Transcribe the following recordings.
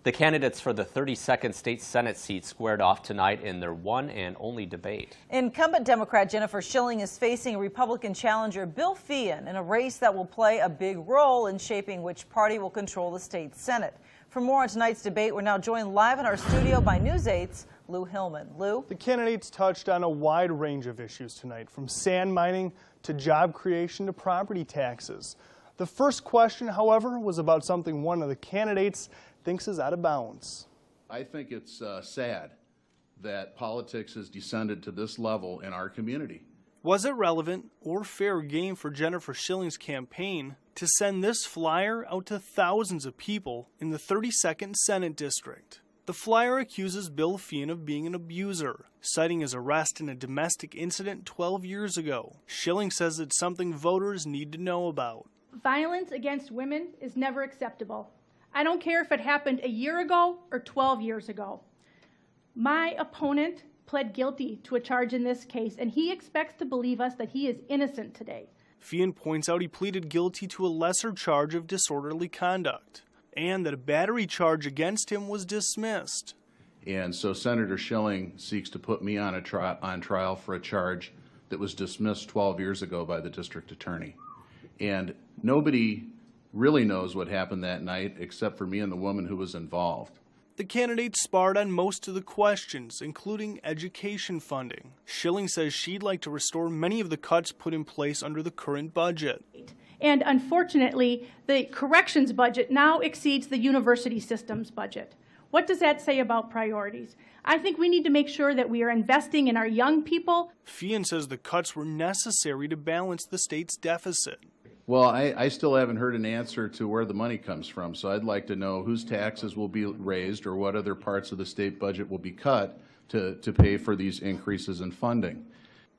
The candidates for the 32nd state Senate seat squared off tonight in their one and only debate. Incumbent Democrat Jennifer Shilling is facing Republican challenger Bill Feehan in a race that will play a big role in shaping which party will control the state Senate. For more on tonight's debate, we're now joined live in our studio by News 8's Lou Hillman. Lou? The candidates touched on a wide range of issues tonight, from sand mining to job creation to property taxes. The first question, however, was about something one of the candidates thinks is out of bounds. I think it's sad that politics has descended to this level in our community. Was it relevant or fair game for Jennifer Shilling's campaign to send this flyer out to thousands of people in the 32nd Senate District? The flyer accuses Bill Feehan of being an abuser, citing his arrest in a domestic incident 12 years ago. Shilling says it's something voters need to know about. Violence against women is never acceptable. I don't care if it happened a year ago or 12 years ago. My opponent pled guilty to a charge in this case, and he expects to believe us that he is innocent today. Feehan points out he pleaded guilty to a lesser charge of disorderly conduct, and that a battery charge against him was dismissed. And so Senator Shilling seeks to put me on trial for a charge that was dismissed 12 years ago by the district attorney. And nobody really knows what happened that night except for me and the woman who was involved. The candidates sparred on most of the questions, including education funding. Shilling says she'd like to restore many of the cuts put in place under the current budget. And unfortunately, the corrections budget now exceeds the university system's budget. What does that say about priorities? I think we need to make sure that we are investing in our young people. Feehan says the cuts were necessary to balance the state's deficit. Well, I still haven't heard an answer to where the money comes from, so I'd like to know whose taxes will be raised or what other parts of the state budget will be cut to pay for these increases in funding.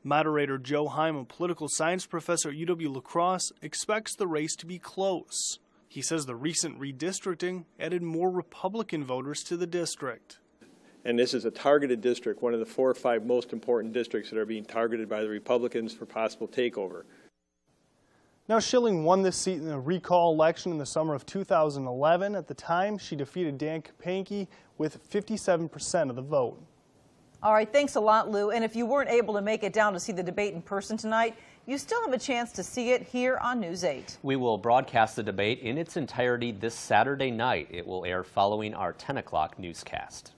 Moderator Joe Heim, a political science professor at UW-La Crosse, expects the race to be close. He says the recent redistricting added more Republican voters to the district. And this is a targeted district, one of the 4 or 5 most important districts that are being targeted by the Republicans for possible takeover. Now, Shilling won this seat in a recall election in the summer of 2011. At the time, she defeated Dan Kapanke with 57% of the vote. All right, thanks a lot, Lou. And if you weren't able to make it down to see the debate in person tonight, you still have a chance to see it here on News 8. We will broadcast the debate in its entirety this Saturday night. It will air following our 10 o'clock newscast.